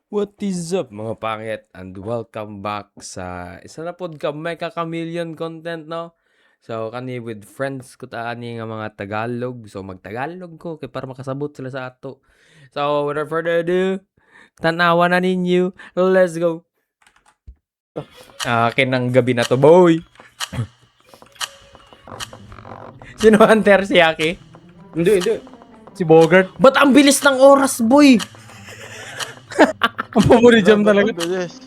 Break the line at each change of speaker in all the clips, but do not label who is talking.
What is up mga pangit and welcome back sa isa na pod ka Mecha Chameleon content no. So kani with friends ko taani nga mga Tagalog. So magtagalog ko kay para makasabot sila sa ato. So without further ado, tanawa na ninyo. Let's go. Akin ang gabi na to, boy. Sino hunter si Aki?
Hindi.
Si Bogart.
Ba't ang bilis ng oras, boy?
Ang pabori jam talaga.
Bilis.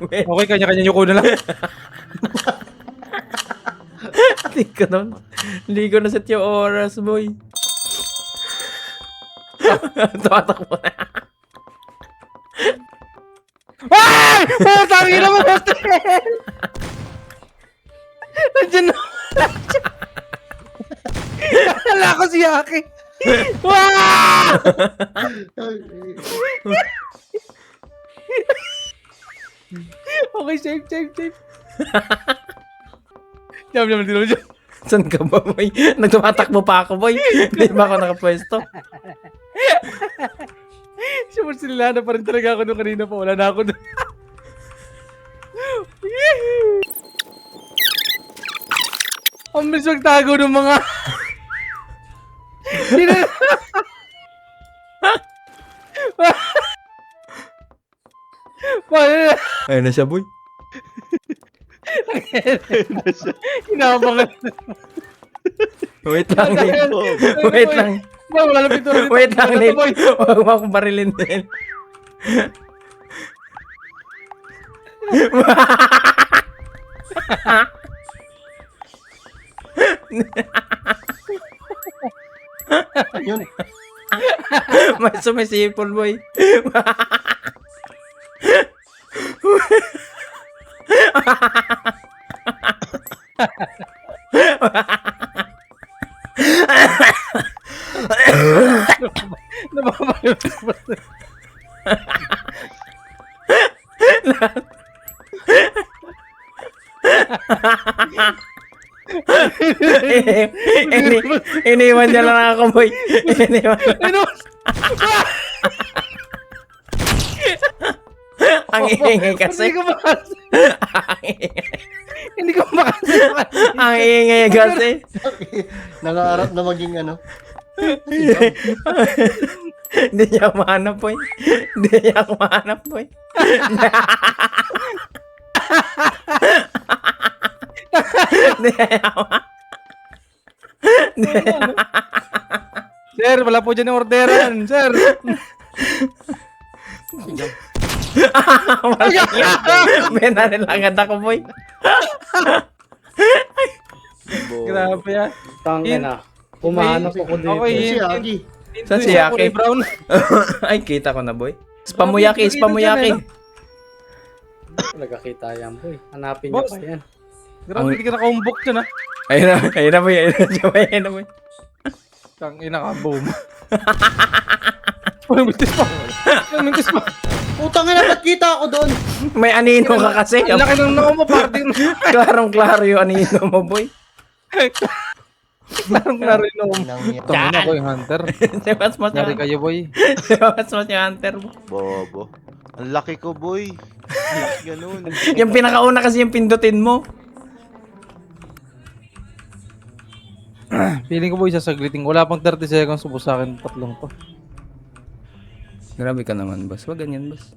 Okay, kanya-kanya yuko na lang.
Hindi ko na set yung oras, boy. Tumatakbo na.
Ay! Oh, tangi na mo, hostel! Nandiyan na. Wala ko si Aki. Wow! Okay, save. Jam, dito.
Saan ka ba, boy? Nagtumatakbo pa ako, boy. Hindi ba ako nakapwesto?
Sila na pa rin talaga ako nung kanina pa. Wala na ako doon. Ang bilis magtago ng mga...
Ayun na siya, boy.
Inabangan.
Wait lang, Neil. Wait lang.
Wala lang pintura dito.
Wait lang, Neil. Huwag mo akong barilin, Neil.
Yun.
May sumisipol, boy. Iniwan niya lang ako, boy. Iniwan. Ang ingay kasi.
Hindi ko makasi.
Ang ingay kasi.
Nangarap na maging ano.
Hindi niya ako mahanap, boy. Hindi niya ako mahanap, boy. Hindi niya ako
Sir, wala po dyan yung orderan. Sir.
Benarilangan ako, boy.
Grabe yan.
Tangin na. Pumahanap ako dito.
Okay,
Si Agi.
Saan si Yaki?
Brown.
Ay, kita ko na, boy. Spam mo Yaki, spam mo Yaki.
Nagkakita yan, boy. Hanapin niya
Boss.
pa yan.
Grabe, hindi ka nakaumbok dyan, ha?
Ayun na, boy. Ayun na, boy.
Tangina ka, boom. Walang mintis pa. Walang mintis pa.
Putang ina, ba't kita ako doon?
May anino ka kasi.
Ang laki ng noo mo, parting.
Klarong-klaro yung anino mo, boy.
Larong-laro yung noo mo. Tangina
Inang
ko yung hunter.
Mas
Nari kayo, boy.
mas yung hunter mo.
Bobo. Ang laki ko, boy. Ang laki ganun.
Yung pinakauna kasi yung pindutin mo.
Feeling ko, boy, sasaglitin. Wala pang 30 seconds, subos sa akin. Tatlong to.
Grabe ka naman, boss. Wag ganyan, boss.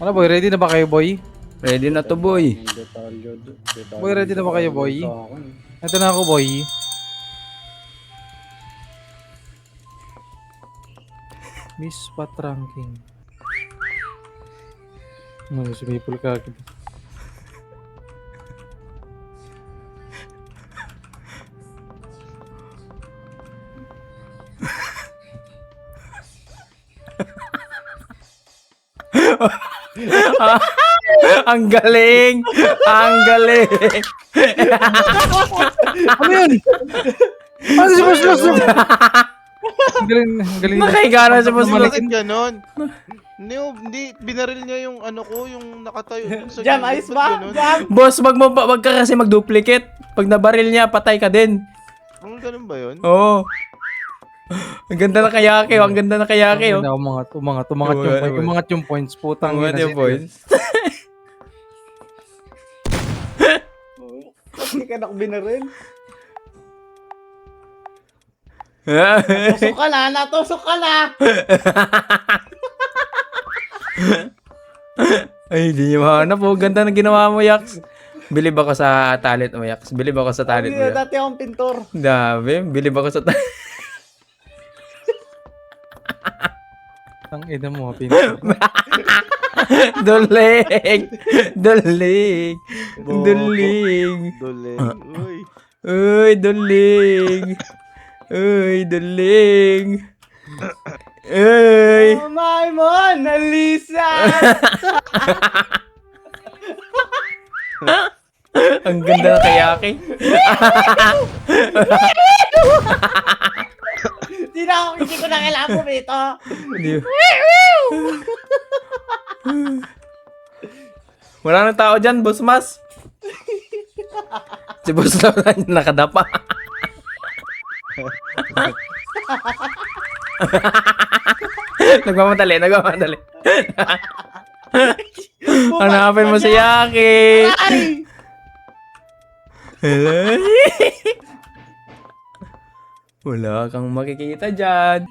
Ano, boy? Ready na ba kayo, boy?
Ready na to, boy.
Detalyo.
Boy, ready na ba kayo, boy?
Sa akin.
Ito na ako, boy. Miss Patranking. Sumipol ka.
Ang galing! Ang galing!
Ano yun? Ano si Boss Los? Ang galing, ang galing.
Nakahiga na siya, boss.
Bakit ganon? Hindi, binaril niya yung ano ko, yung nakatayo dun sa
Jam,
gilid.
ayos
Ba't
ba?
ganon?
Jam!
Boss, wag ka kasi mag-duplicate. Pag nabaril niya, patay ka din.
Ang ganun ba yun?
Oo. Ang ganda na kayake, ang ganda na kayake, oh.
Umangat
Umangat,
umangat yung points. Putang
Ang
ina
yung
si-
boys.
Hindi ka na ako binaril. Tusok ka na, natusok ka na!
Ay, hindi niyo mahanap. Oh, ganda na ginawa mo, Yax. Bilib ako sa talent mo, Yax. Bilib ako sa talent mo,
Hindi,
Yax.
dati akong pintor.
Dami, bilib ako sa talent.
Ang ina mo, pinto.
Duling! Duling! Duling!
Dole. Uy.
Uy, duling! Uy, duling! Uy!
Oh my Mona Lisa!
Ang ganda na kayake.
Hindi ko na kailangan mo dito.
Hindi. Wala nang tao dyan, Boss Mas. Si Boss lang na nakadapa. Nagmamadali. Hanapin mo si Yaki.
Ay!
Hello? Wala kang makikita dyan.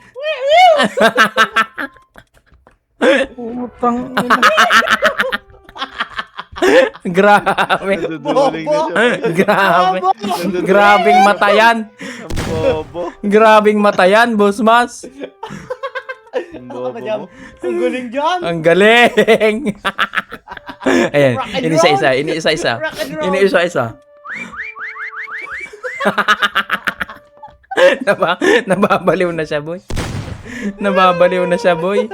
Putang ina.
Grabe.
Naduduling na siya.
Grabe.
Naduduling.
Grabing mata yan.
Ang bobo.
Grabing mata yan, Boss Mas.
Ang bobo mo.
Ang galing dyan!
Ang galing. Ayan,
Rock and
inisa-isa.
Rock and roll.
Inisa-isa. Nababaliw na siya, boy. Nababaliw na siya, boy.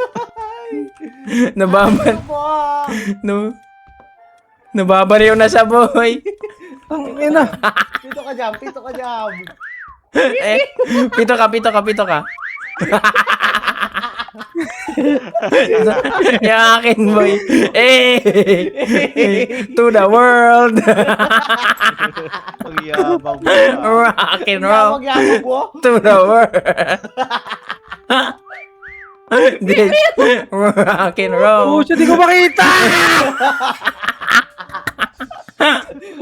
No. Nababaliw na siya, boy.
Ang ina.
Pito ka jam, pito ka jam.
Eh, pito ka. Yung akin, boy. To the world.
Ang yabang mo.
Rock and roll.
Yamag mo.
To the world. This rock and roll.
Pucha, di ko makita.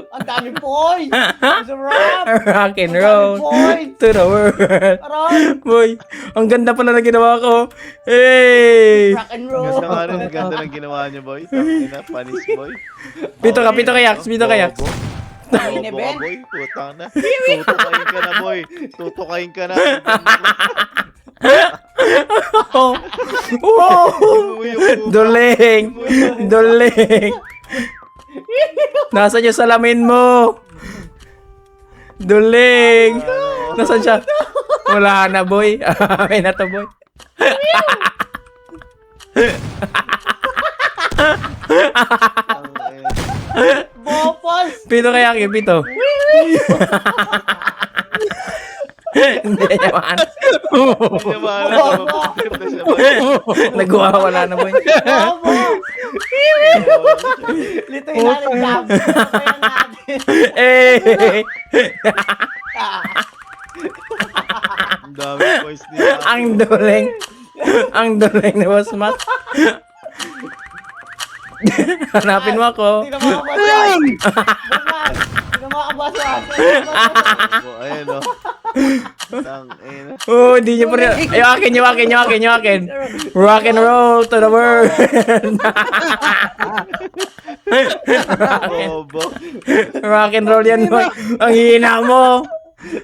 Ang dami point. It's a wrap.
Rock and
Ang dami
roll.
point.
To the world.
Aray.
Boy, ang ganda pala na ginawa ko. Hey!
Rock and roll.
Ganda nga rin, ganda ng ginawa niyo, boy. Tangina, panis, boy.
Pito ka, Yax. Pito ka, Yax.
Main
Bobo ka,
event.
boy. Putang na. Tutukain ka na, boy. Tutukain ka na.
Oh. Wow! Duling! Duling! Nasaan yung salamin mo? Duling! Nasaan siya? Wala na, boy. Amin na to, boy.
Bopos.
Pito kaya kayo, pito. Hindi naman. Nagwawala na, boy.
Bobo. Lito yung natin jam. Kaya natin.
Eh!
Ang dami boys niya.
Ang duling. Ang duling ni Boss Matt. Hanapin mo ako.
Hindi na makabasan. Hindi na makabasan.
Ayan o. Tangina.
Oh, hindi niyo pa rin. Ay, yung akin. Rock and roll to the world.
Bobo.
Rock and roll yan, boy. Ang hina mo.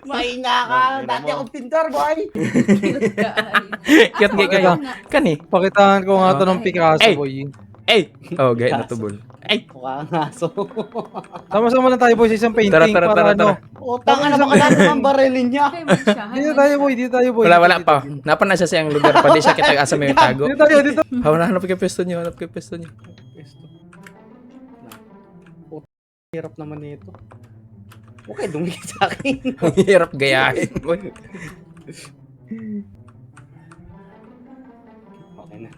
Mahina ka. Dati akong pintor, boy.
Kiyat kayo. Kani.
Pakitaan ko nga to ng Picasso,
Ay.
boy.
Ay! Oh, gaya na tubol. Ay!
Mukha ang aso.
Sama-sama lang tayo, boy, sa isang painting.
Tara.
para ano.
Utang na baka natin ang barilin niya.
Dito tayo, boy.
Wala pa. Napan na siya sa iyang lugar. Pwede siya kita asa may tago.
Dito tayo, dito.
Hanap kayo pwesto niyo.
Hirap naman nito. Okay, dumikit sa akin.
Ang hirap gayahin, boy.
Okay na.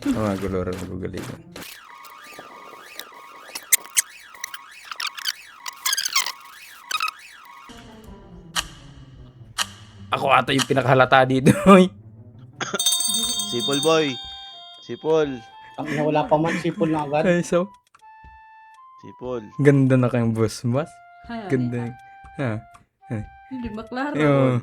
Mga guloro na gugalitan. Ako ata yung pinakahalata dito.
Sipol boy. Sipol.
Ang wala pa man, sipol na agad.
Ay, so,
Sipol.
ganda na kayong boss, mas.
Hay,
Ganda. Ha.
Hindi ba klaro?
Yung...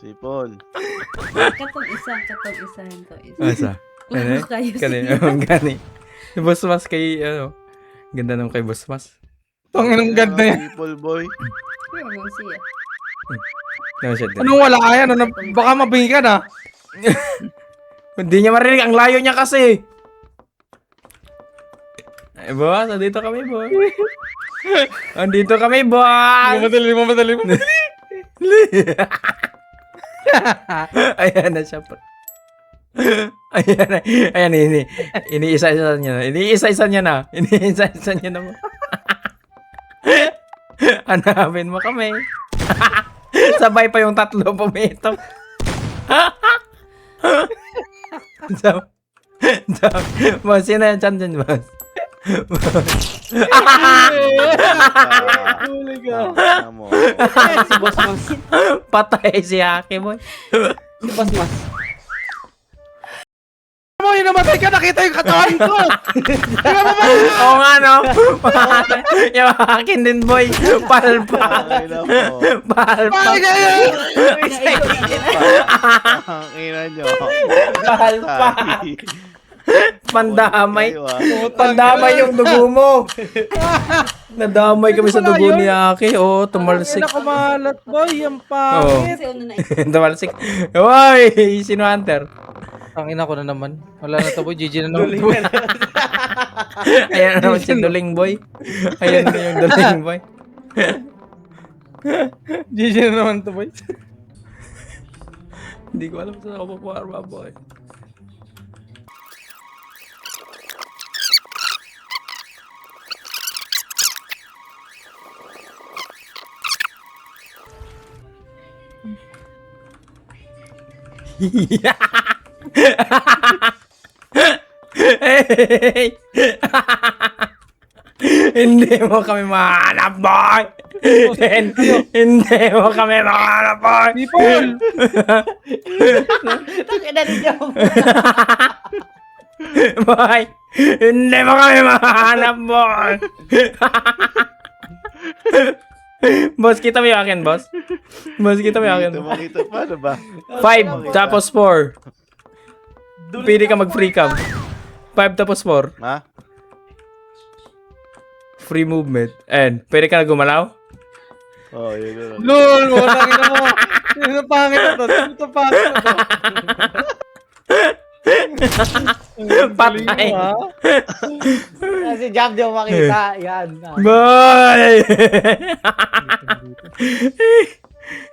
Sipol.
Katong isa ito.
Asa?
Klaro kayo
Kanina, gani. Si boss mas kay, ano, ganda naman kay boss mas.
Ang ganda yan.
Sipol boy.
Pero mo siya.
Ano siya din?
Anong wala yan? Ano, baka mabingi ka na.
Hindi niya marinig. Ang layo niya kasi. Ay, boss. Andito kami, boss. Andito kami, boss.
Mamadali.
Ayan na siya. Ayan, iniisa-isa niya na. Iniisa-isa niya na mo. Hanapin mo kami. Sabay pa yung tatlo pumitok. Boss, yun na yan. Diyan, boss.
Tama mo.
Si Boss Mas.
Patay si Haki, boy.
Si Boss Mas. Mo, namatay ka, nakita yung katawan ko.
Oo nga, no? Yung akin din, boy. Palpa.
Ay na po.
Palpa.
Ang ina nyo.
Palpa.
Ay.
Pandamay.
Kayo, ah.
Pandamay yung dugo mo. Nadamay kami sa dugo ni Aki. Oo, tumalsik.
Kailan kumalat, boy. Ang
Oo.
pangit.
Kasi una na
Tumalsik. Uy, sino hunter?
Ang ina ko na naman. Wala na to, boy. GG na naman. Boy.
Ayan na naman si Duling Boy. Ayan na yung Duling Boy.
GG na naman to, boy.
Hindi ko alam saan ako paparma, boy. Hey! Hindi mo kami mahanap, boy! Hindi mo kami mahanap, boy!
People!
Tangina ninyo.
Boy! Hindi mo kami mahanap, boy! Boss, kita mo yung akin, boss? Boss, kita mo yung akin.
Makita paano ba?
5 tapos 4. Pili ka mag-free cam. 5 tapos 4.
Ha?
Free movement. And, pwede ka na gumalaw?
Oh, yun na lang.
Lol, wala na mo. Sino pangit na to? Sino pangit na to?
Patay.
Si Jam di mo makita. Yan.
Boy!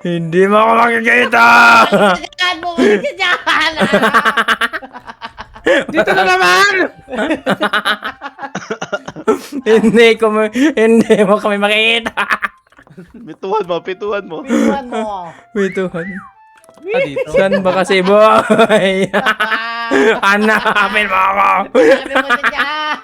Hindi mo ako makikita!
Yan mo si Jam.
Dito na naman!
Hindi mo kami makikita!
Pituhan mo.
Pinuhan mo.
Wituhan.
Dito.
Saan ba kasi, boy? Hanapin mo ako!
Sabi mo si Jam.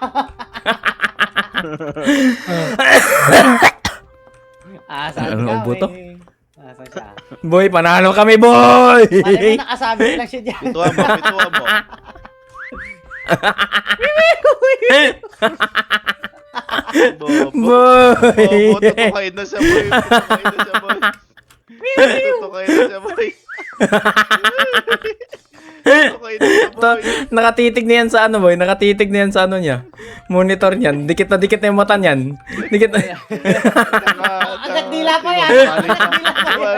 Asan
Ano,
ka,
buto?
eh? Asan siya?
Boy, panalo kami, boy!
Pare mo nakasabi ko lang si Jam.
Pituhan mo.
Boy!
Tutukain na siya, boy. Tutukain na siya, boy.
Nakatitig na yan sa ano, boy? Nakatitig na yan sa ano niya. Monitor niyan. Dikit na yung mata niyan. Dikit na.
Agad dila pa yan.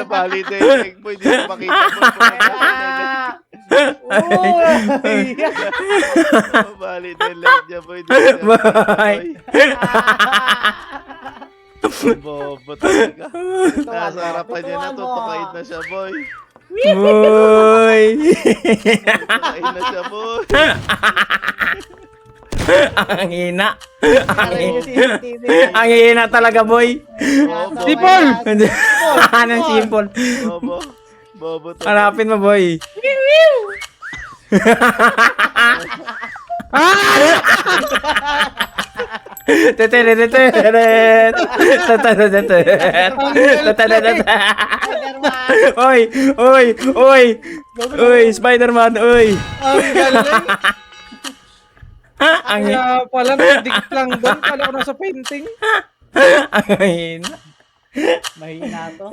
Bali na yung leg, boy. Di ko makita, boy. Bali na yung leg niya, boy. Di ko
Boy.
Bobo talaga. Nasa harapan niya na, tutukain na siya, boy.
Boy!
Tutukain na siya, boy.
Ang hina.
Aray yung CCTV.
Ang hina talaga, boy.
Bobo.
Sipol!
Anong simple?
Bobo. Bobo to.
Hanapin mo, boy.
Spider-Man.
Oy, oy, oy. Oy, Spider-Man, oy.
Ang galing.
Ang
Kaya pala, nagdikit lang doon. Kala ko nasa painting.
ang hina.
Mahina to.